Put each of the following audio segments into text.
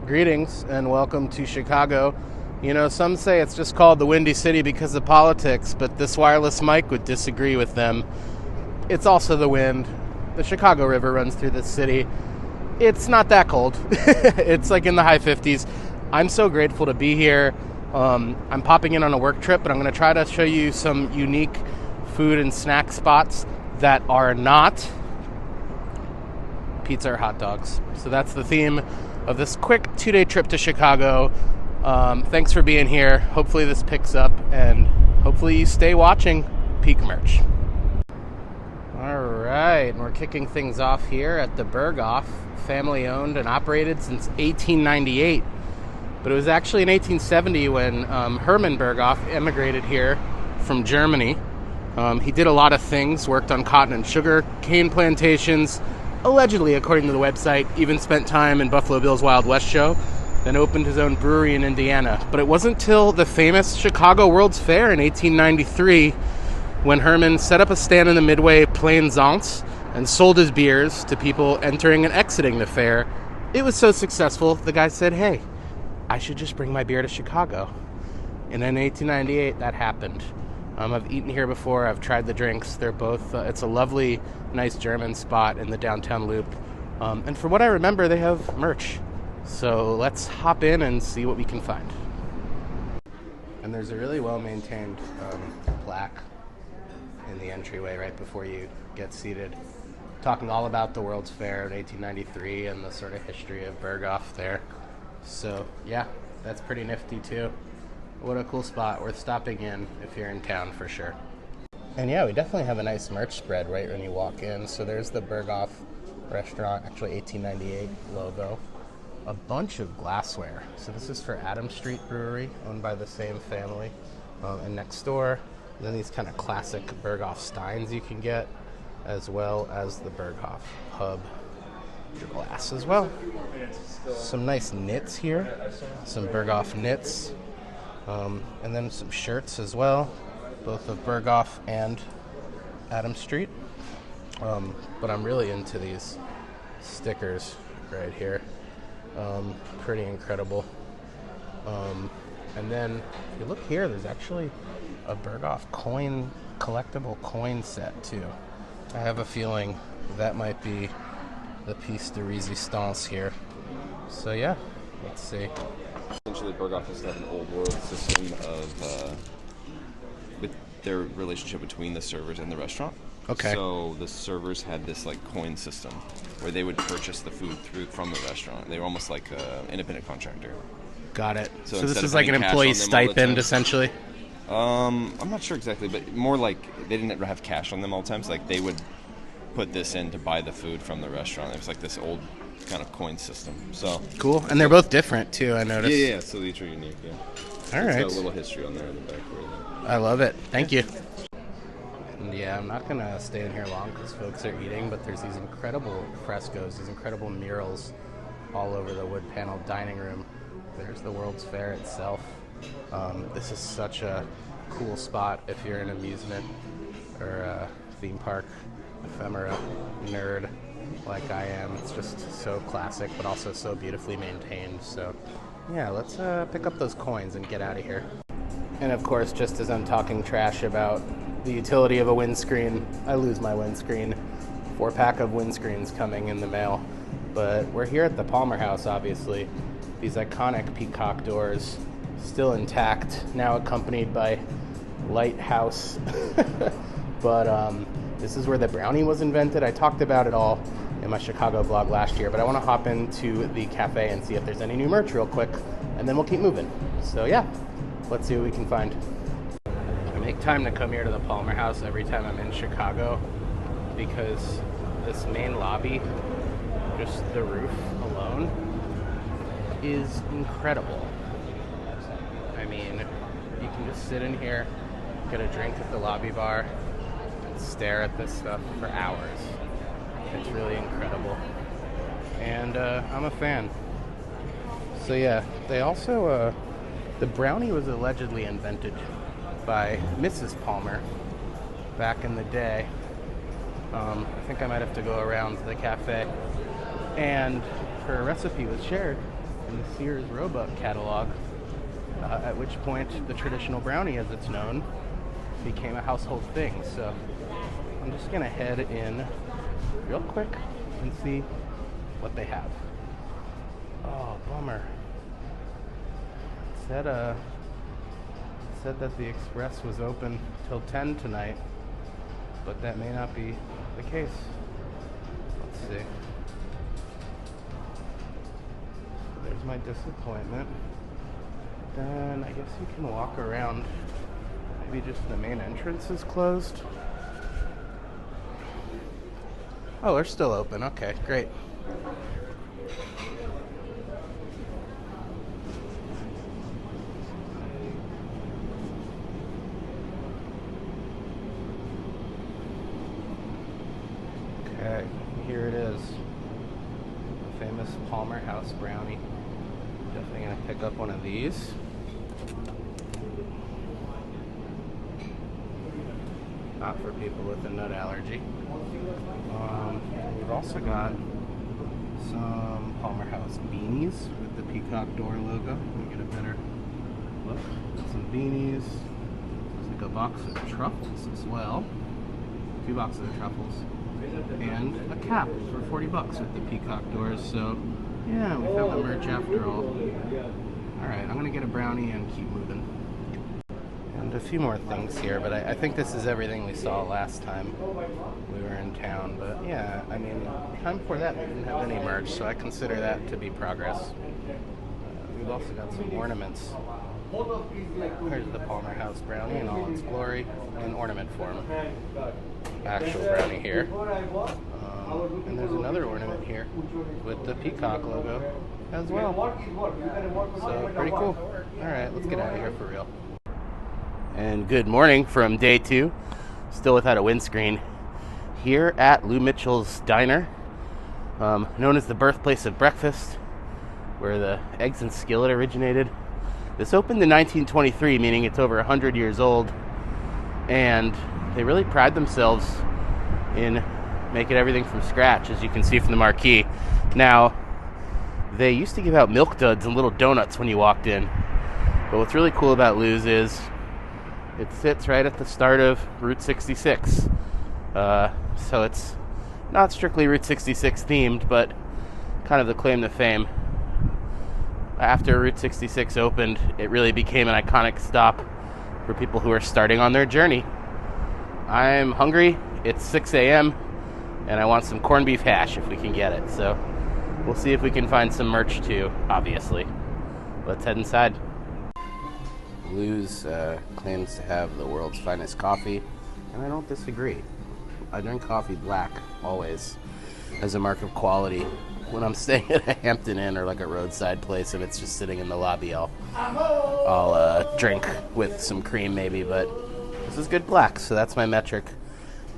Greetings and welcome to Chicago. You know, some say it's just called the Windy City because of politics, but this wireless mic would disagree with them. It's also the wind. The Chicago River runs through this city. It's not that cold. It's like in the high 50s. I'm so grateful to be here. I'm popping in on a work trip, but I'm going to try to show you some unique food and snack spots that are not pizza or hot dogs. So that's the theme of this quick 2-day trip to Chicago. Thanks for being here. Hopefully this picks up, and hopefully you stay watching Peak Merch. All right, we're kicking things off here at the Berghoff, family owned and operated since 1898. But it was actually in 1870 when Hermann Berghoff emigrated here from Germany. He did a lot of things, worked on cotton and sugar cane plantations, allegedly, according to the website, even spent time in Buffalo Bill's Wild West show, then opened his own brewery in Indiana. But it wasn't till the famous Chicago World's Fair in 1893 when Hermann set up a stand in the Midway Plaisance and sold his beers to people entering and exiting the fair. It was so successful, the guy said, hey, I should just bring my beer to Chicago. And in 1898, that happened. I've eaten here before. I've tried the drinks. They're both, it's a lovely, nice German spot in the downtown loop. And from what I remember, they have merch. So let's hop in and see what we can find. And there's a really well-maintained plaque in the entryway right before you get seated, talking all about the World's Fair in 1893 and the sort of history of Berghoff there. So, yeah, that's pretty nifty, too. What a cool spot. Worth stopping in if you're in town, for sure. And yeah, we definitely have a nice merch spread right when you walk in. So there's the Berghoff restaurant, actually 1898 logo. A bunch of glassware. So this is for Adam Street Brewery, owned by the same family. And next door, then these kind of classic Berghoff steins you can get, as well as the Berghoff Pub glass as well. Some nice knits here. Some Berghoff knits. And then some shirts as well, both of Berghoff and Adam Street. But I'm really into these stickers right here. Pretty incredible. And then if you look here, there's actually a Berghoff collectible coin set too. I have a feeling that might be the piece de resistance here. So yeah, let's see. Essentially, Berghoff used to have an old world system of with their relationship between the servers and the restaurant. Okay. So the servers had this like coin system where they would purchase the food from the restaurant. They were almost like an independent contractor. Got it. So this instead is of like an having cash employee on them all the stipend, time- essentially. I'm not sure exactly, but more like they didn't have cash on them all the time. So like they would put this in to buy the food from the restaurant. It was like this old kind of coin system. So Cool. And they're both different, too, I noticed. yeah. So each are unique. Yeah. All right. It's got a little history on there in the back. I love it. Thank you. And yeah, I'm not going to stay in here long because folks are eating, but there's these incredible frescoes, these incredible murals all over the wood-paneled dining room. There's the World's Fair itself. This is such a cool spot if you're an amusement or a theme park ephemera nerd like I am. It's just so classic, but also so beautifully maintained. So yeah, let's pick up those coins and get out of here. And of course, just as I'm talking trash about the utility of a windscreen, I lose my windscreen. 4-pack of windscreens coming in the mail. But we're here at the Palmer House, obviously. These iconic peacock doors, still intact, now accompanied by Lighthouse. But this is where the brownie was invented. I talked about it all in my Chicago blog last year, but I want to hop into the cafe and see if there's any new merch real quick, and then we'll keep moving. So yeah, let's see what we can find. I make time to come here to the Palmer House every time I'm in Chicago because this main lobby, just the roof alone, is incredible. I mean, you can just sit in here, get a drink at the lobby bar, and stare at this stuff for hours. It's really incredible. And I'm a fan. So yeah, they also, the brownie was allegedly invented by Mrs. Palmer back in the day. I think I might have to go around to the cafe. And her recipe was shared in the Sears Roebuck catalog, at which point the traditional brownie, as it's known, became a household thing. So I'm just gonna head in real quick and see what they have. Oh, bummer. It said that the Express was open till 10 tonight, but that may not be the case. Let's see. So there's my disappointment. Then I guess you can walk around. Maybe just the main entrance is closed. Oh, they're still open. Okay, great. Okay, here it is. The famous Palmer House brownie. Definitely gonna pick up one of these. Not for people with a nut allergy. We've also got some Palmer House beanies with the peacock door logo. Let me get a better look. Some beanies. There's like a box of truffles as well. 2 boxes of truffles. And a cap for $40 with the peacock doors. So, yeah, we found the merch after all. Alright, I'm gonna get a brownie and keep moving. And a few more things here, but I think this is everything we saw last time we were in town. But yeah, I mean, time before that we didn't have any merch, so I consider that to be progress. We've also got some ornaments. Here's the Palmer House brownie in all its glory, in ornament form. Actual brownie here. And there's another ornament here with the peacock logo as well. So pretty cool. Alright, let's get out of here for real. And good morning from day 2, still without a windscreen, here at Lou Mitchell's Diner, known as the birthplace of breakfast, where the eggs and skillet originated. This opened in 1923, meaning it's over 100 years old, and they really pride themselves in making everything from scratch, as you can see from the marquee. Now, they used to give out milk duds and little donuts when you walked in, but what's really cool about Lou's is it sits right at the start of Route 66. So it's not strictly Route 66 themed, but kind of the claim to fame. After Route 66 opened, it really became an iconic stop for people who are starting on their journey. I'm hungry. It's 6 a.m. and I want some corned beef hash if we can get it. So we'll see if we can find some merch too, obviously. Let's head inside. Lou's claims to have the world's finest coffee, and I don't disagree. I drink coffee black, always, as a mark of quality. When I'm staying at a Hampton Inn or like a roadside place and it's just sitting in the lobby, I'll drink with some cream maybe, but this is good black, so that's my metric.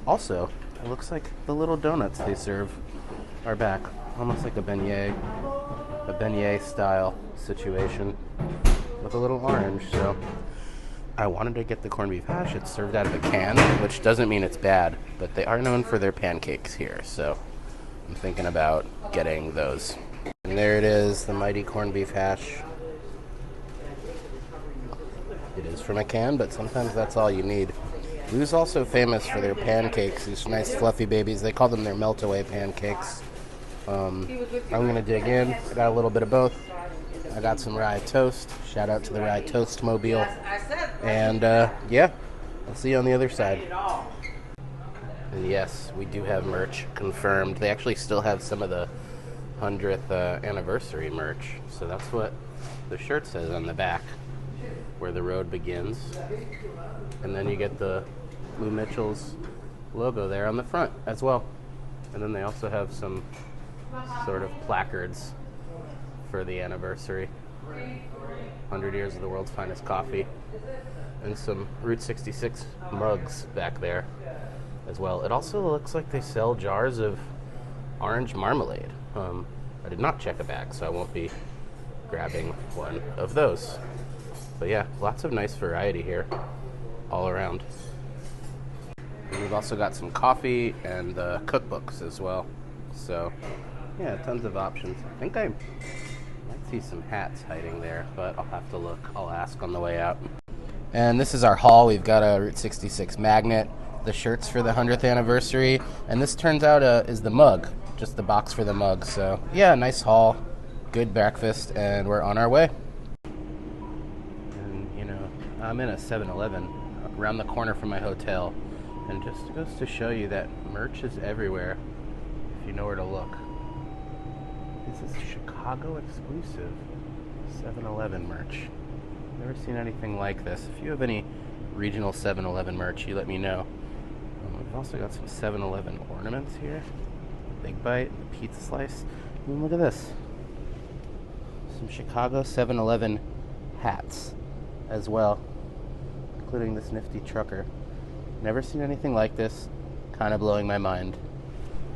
Also, it looks like the little donuts they serve are back, almost like a beignet style situation with a little orange. So I wanted to get the corned beef hash. It's served out of a can, which doesn't mean it's bad, but they are known for their pancakes here, so I'm thinking about getting those. And there it is, the mighty corned beef hash. It is from a can, but sometimes that's all you need. Lou's also famous for their pancakes, these nice fluffy babies. They call them their melt-away pancakes. I'm going to dig in. I got a little bit of both. I got some rye toast. Shout out to the rye toast mobile. And yeah, I'll see you on the other side. And yes, we do have merch confirmed. They actually still have some of the 100th anniversary merch. So that's what the shirt says on the back, where the road begins. And then you get the Lou Mitchell's logo there on the front as well. And then they also have some sort of placards for the anniversary. 100 years of the world's finest coffee. And some Route 66 mugs back there as well. It also looks like they sell jars of orange marmalade. I did not check a bag, so I won't be grabbing one of those. But yeah, lots of nice variety here all around. And we've also got some coffee and cookbooks as well. So yeah, tons of options. I think I might see some hats hiding there, but I'll have to look. I'll ask on the way out. And this is our haul. We've got a Route 66 magnet, the shirts for the 100th anniversary, and this turns out is the mug, just the box for the mug. So yeah, nice haul, good breakfast, and we're on our way. And you know, I'm in a 7-Eleven around the corner from my hotel, and just goes to show you that merch is everywhere if you know where to look. This is Chicago exclusive 7-Eleven merch. Never seen anything like this. If you have any regional 7-Eleven merch, you let me know. We've also got some 7-Eleven ornaments here. Big Bite, the pizza slice. And look at this. Some Chicago 7-Eleven hats as well, including this nifty trucker. Never seen anything like this. Kind of blowing my mind.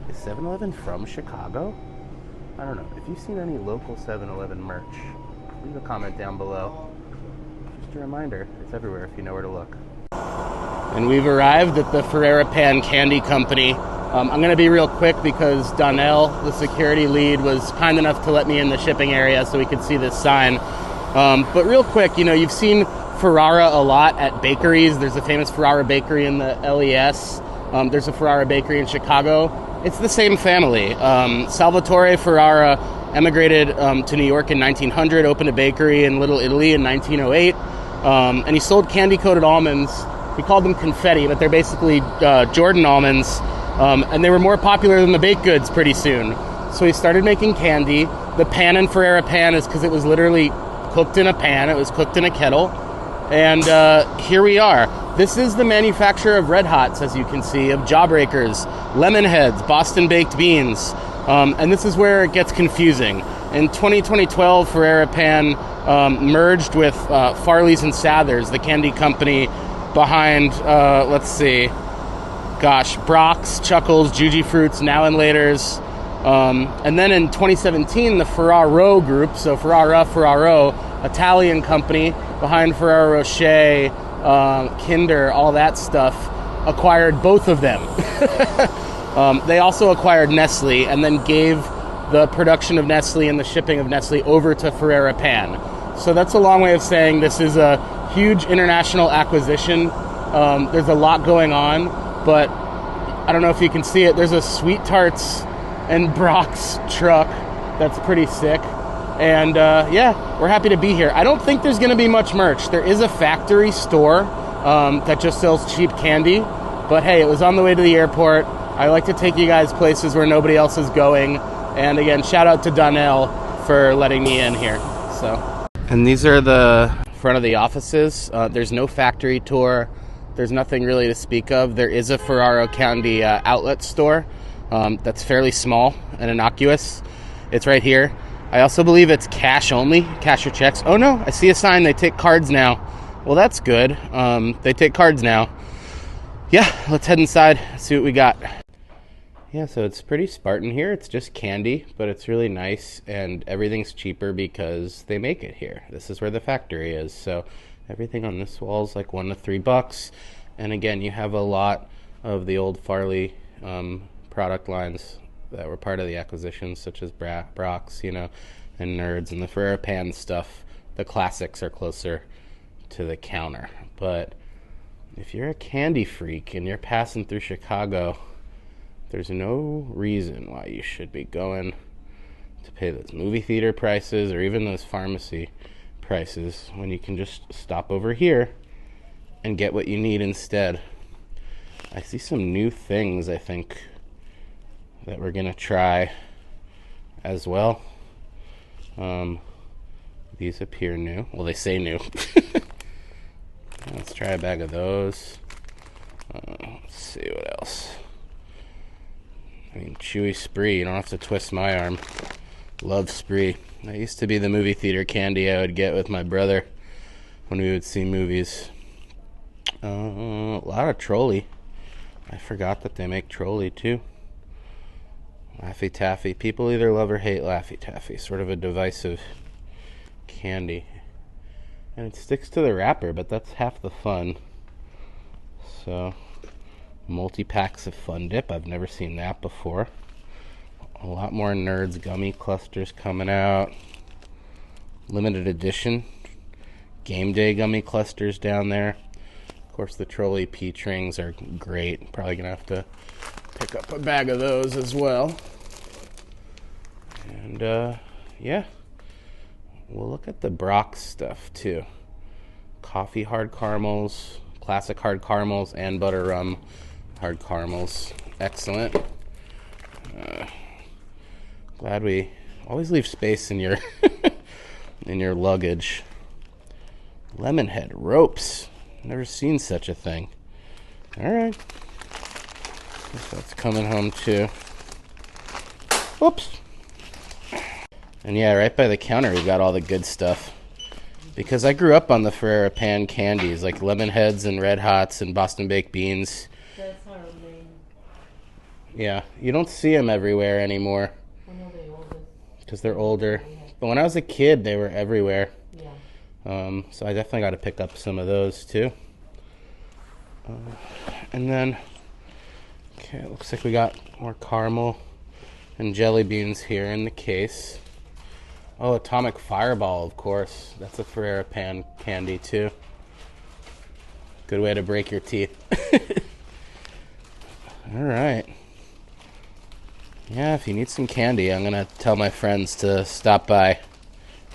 Is 7-Eleven from Chicago? I don't know. If you've seen any local 7-Eleven merch, leave a comment down below. Just a reminder, it's everywhere if you know where to look. And we've arrived at the Ferrara Pan Candy Company. I'm going to be real quick because Donnell, the security lead, was kind enough to let me in the shipping area so we could see this sign. But real quick, you know, you've seen Ferrara a lot at bakeries. There's a famous Ferrara bakery in the LES. There's a Ferrara bakery in Chicago. It's the same family. Salvatore Ferrara emigrated to New York in 1900, opened a bakery in Little Italy in 1908, and he sold candy-coated almonds. He called them confetti, but they're basically Jordan almonds, and they were more popular than the baked goods pretty soon. So he started making candy. The pan in Ferrara Pan is because it was literally cooked in a pan. It was cooked in a kettle, and here we are. This is the manufacturer of Red Hots, as you can see, of Jawbreakers, Lemonheads, Boston Baked Beans, and this is where it gets confusing. In 2012, Ferrara Pan merged with Farley's and Sathers, the candy company behind, Brock's, Chuckles, Juji Fruits, Now and Later's. And then in 2017, the Ferraro group, so Ferraro, Italian company behind Ferrero Rocher, Kinder, all that stuff, acquired both of them. They also acquired Nestle and then gave the production of Nestle and the shipping of Nestle over to Ferrara Pan. So that's a long way of saying this is a huge international acquisition. There's a lot going on, but I don't know if you can see it. There's a Sweet Tarts and Brock's truck that's pretty sick. And yeah, we're happy to be here. I don't think there's going to be much merch. There is a factory store that just sells cheap candy. But hey, it was on the way to the airport. I like to take you guys places where nobody else is going. And again, shout out to Donnell for letting me in here. And these are the front of the offices. There's no factory tour. There's nothing really to speak of. There is a Ferraro Candy outlet store that's fairly small and innocuous. It's right here. I also believe it's cash only, cash or checks. Oh no, I see a sign, they take cards now. Well, that's good. They take cards now. Yeah, let's head inside, see what we got. Yeah, so it's pretty Spartan here. It's just candy, but it's really nice, and everything's cheaper because they make it here. This is where the factory is, so everything on this wall is like $1 to $3. And again, you have a lot of the old Farley product lines that were part of the acquisition, such as Brock's, you know, and Nerds, and the Ferrara Pan stuff. The classics are closer to the counter. But if you're a candy freak and you're passing through Chicago, there's no reason why you should be going to pay those movie theater prices or even those pharmacy prices when you can just stop over here and get what you need instead. I see some new things, I think, that we're gonna try as well. These appear new. Well, they say new. Let's try a bag of those. Let's see what else. I mean, chewy Spree. You don't have to twist my arm. Love Spree. That used to be the movie theater candy I would get with my brother when we would see movies. A lot of Trolli. I forgot that they make Trolli too. Laffy Taffy. People either love or hate Laffy Taffy. Sort of a divisive candy. And it sticks to the wrapper, but that's half the fun. So, multi-packs of Fun Dip. I've never seen that before. A lot more Nerds gummy clusters coming out. limited edition game day gummy clusters down there. Of course, the Trolley peach rings are great. Probably gonna have to pick up a bag of those as well. And yeah, we'll look at the Brock stuff too. Coffee hard caramels, classic hard caramels, and butter rum hard caramels. Excellent. Glad we always leave space in your in your luggage. Lemonhead ropes. Never seen such a thing. All right. Guess that's coming home too. Whoops. And yeah, right by the counter we got all the good stuff. Because I grew up on the Ferrero Pan candies, like Lemon Heads and Red Hots and Boston Baked Beans. That's our main. Yeah, you don't see them everywhere anymore. I know they're older. Because they're older. But when I was a kid, they were everywhere. Yeah. So I definitely got to pick up some of those too. And then, okay, it looks like we got more caramel and jelly beans here in the case. Oh, Atomic Fireball, of course. That's a Ferrero Pan candy too. Good way to break your teeth. All right. Yeah, if you need some candy, I'm going to tell my friends to stop by.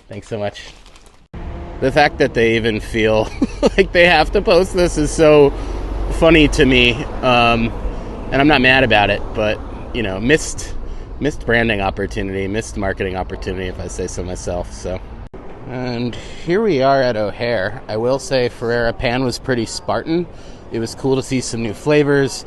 Thanks so much. The fact that they even feel like they have to post this is so funny to me. And I'm not mad about it, but, you know, missed branding opportunity, missed marketing opportunity, if I say so myself. So, and here we are at O'Hare. I will say Ferrero Pan was pretty Spartan. It was cool to see some new flavors.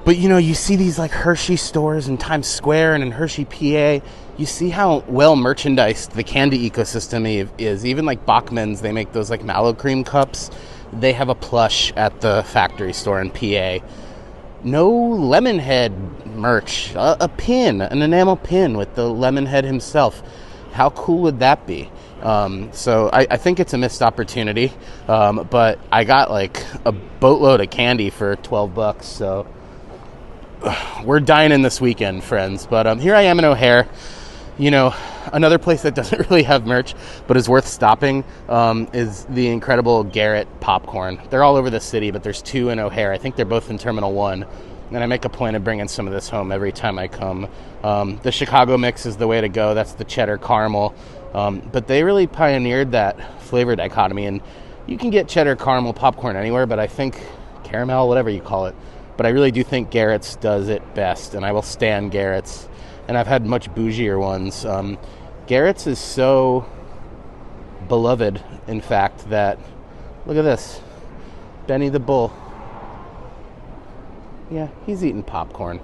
But, you know, you see these, like, Hershey stores in Times Square and in Hershey, PA. You see how well merchandised the candy ecosystem is. Even, like, Bachman's, they make those, like, mallow cream cups. They have a plush at the factory store in PA. No Lemonhead merch. A pin, an enamel pin with the Lemonhead himself. How cool would that be? So I think it's a missed opportunity. But I got, like, a boatload of candy for $12, so... We're dining this weekend, friends. But here I am in O'Hare. You know, another place that doesn't really have merch but is worth stopping is the incredible Garrett popcorn. They're all over the city, but there's 2 in O'Hare. I think they're both in Terminal 1. And I make a point of bringing some of this home every time I come. The Chicago mix is the way to go. That's the cheddar caramel. But they really pioneered that flavor dichotomy. And you can get cheddar caramel popcorn anywhere, but I think caramel, whatever you call it. But I really do think Garrett's does it best, and I will stand Garrett's. And I've had much bougier ones. Garrett's is so beloved, in fact, that... Look at this. Benny the Bull. Yeah, he's eating popcorn.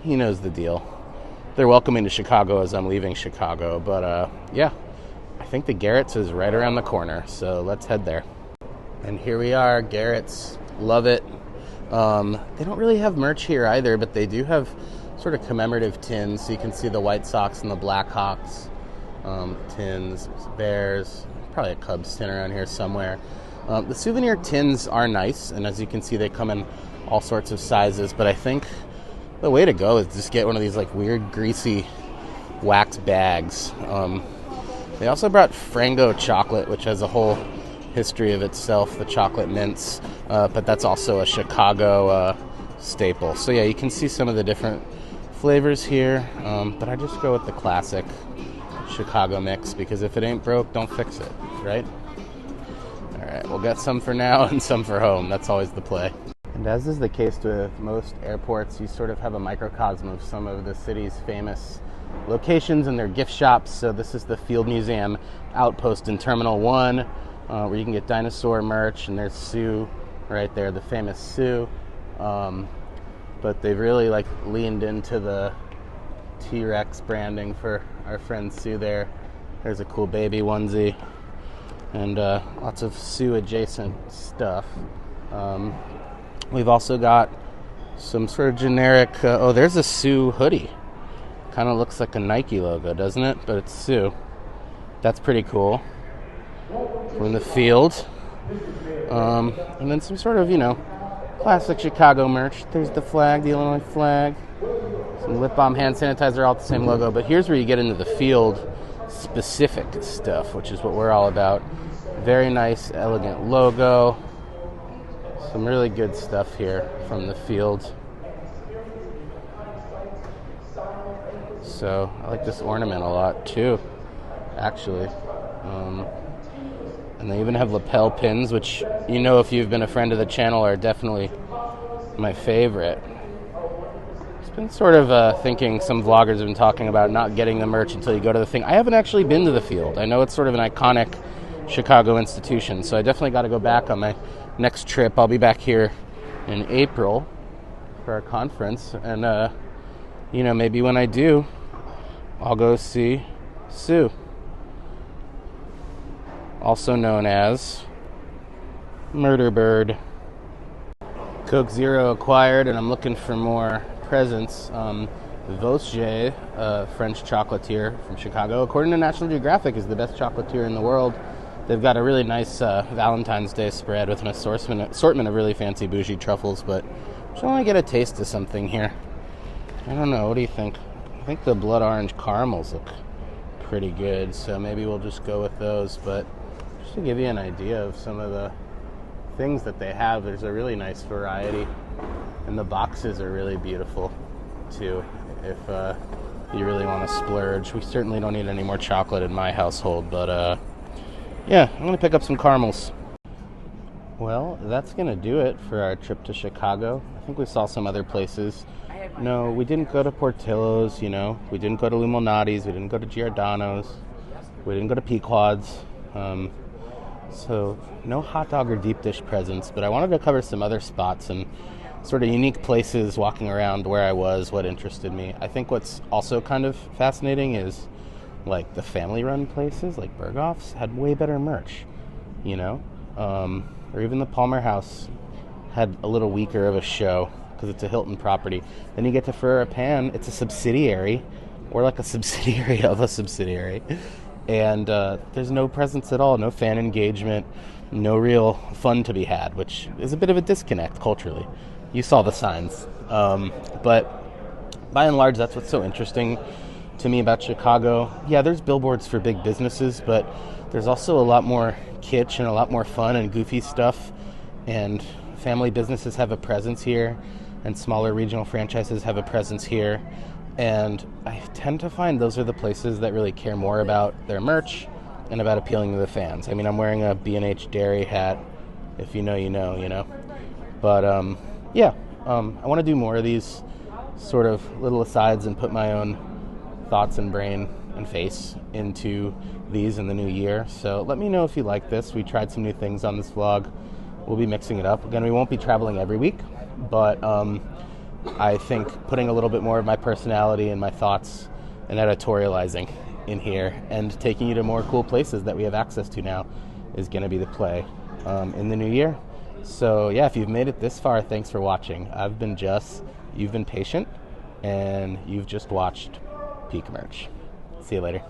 He knows the deal. They're welcoming to Chicago as I'm leaving Chicago. But, yeah, I think the Garrett's is right around the corner. So let's head there. And here we are, Garrett's. Love it. They don't really have merch here either, but they do have sort of commemorative tins. So you can see the White Sox and the Blackhawks tins, Bears, probably a Cubs tin around here somewhere. The souvenir tins are nice, and as you can see, they come in all sorts of sizes. But I think the way to go is just get one of these like weird, greasy wax bags. They also brought Frango chocolate, which has a whole history of itself, the chocolate mints, but that's also a Chicago staple. So yeah, you can see some of the different flavors here, but I just go with the classic Chicago mix, because if it ain't broke, don't fix it, right? All right, we'll get some for now and some for home. That's always the play. And as is the case with most airports, you sort of have a microcosm of some of the city's famous locations and their gift shops. So this is the Field Museum Outpost in Terminal 1, where you can get dinosaur merch, and there's Sue right there, the famous Sue. But they've really like leaned into the T-Rex branding for our friend Sue there. There's a cool baby onesie, and lots of Sue adjacent stuff. We've also got some sort of generic, there's a Sue hoodie. Kind of looks like a Nike logo, doesn't it? But it's Sue. That's pretty cool. From the Field. And then some sort of, classic Chicago merch. There's the flag, the Illinois flag. Some lip balm, hand sanitizer, all the same logo. But here's where you get into the Field specific stuff, which is what we're all about. Very nice, elegant logo. Some really good stuff here from the field. So I like this ornament a lot too, actually. And they even have lapel pins, which, you know, if you've been a friend of the channel, are definitely my favorite. It's been sort of thinking, some vloggers have been talking about not getting the merch until you go to the thing. I haven't actually been to the field. I know it's sort of an iconic Chicago institution, so I definitely got to go back on my next trip. I'll be back here in April for our conference, and you know, maybe when I do, I'll go see Sue, also known as Murder Bird. Coke Zero acquired, and I'm looking for more presents. Vosges, French chocolatier from Chicago, according to National Geographic, is the best chocolatier in the world. They've got a really nice Valentine's Day spread with an assortment of really fancy bougie truffles, but I just want to get a taste of something here. I don't know, what do you think? I think the blood orange caramels look pretty good, so maybe we'll just go with those. But just to give you an idea of some of the things that they have, there's a really nice variety, and the boxes are really beautiful too, if you really want to splurge. We certainly don't need any more chocolate in my household, but yeah, I'm going to pick up some caramels. Well, that's going to do it for our trip to Chicago. I think we saw some other places. No, we didn't go to Portillo's, you know. We didn't go to Luminati's. We didn't go to Giordano's. We didn't go to Pequod's. So no hot dog or deep dish presents, but I wanted to cover some other spots and sort of unique places walking around where I was, what interested me. I think what's also kind of fascinating is, like, the family-run places, like Berghoff's, had way better merch, you know? Or even the Palmer House had a little weaker of a show because it's a Hilton property. Then you get to Ferrara Pan, it's a subsidiary, or like a subsidiary of a subsidiary. And there's no presence at all, no fan engagement, no real fun to be had, which is a bit of a disconnect culturally. You saw the signs. But by and large, that's what's so interesting to me about Chicago. Yeah, there's billboards for big businesses, but there's also a lot more kitsch and a lot more fun and goofy stuff. And family businesses have a presence here, and smaller regional franchises have a presence here. And I tend to find those are the places that really care more about their merch and about appealing to the fans. I mean, I'm wearing a B&H Dairy hat. If you know, you know, you know. But, yeah, I want to do more of these sort of little asides and put my own thoughts and brain and face into these in the new year. So let me know if you like this. We tried some new things on this vlog. We'll be mixing it up. Again, we won't be traveling every week, but I think putting a little bit more of my personality and my thoughts and editorializing in here and taking you to more cool places that we have access to now is going to be the play in the new year. So yeah, if you've made it this far, thanks for watching. I've been Jess, you've been patient, and you've just watched Peak Merch. See you later.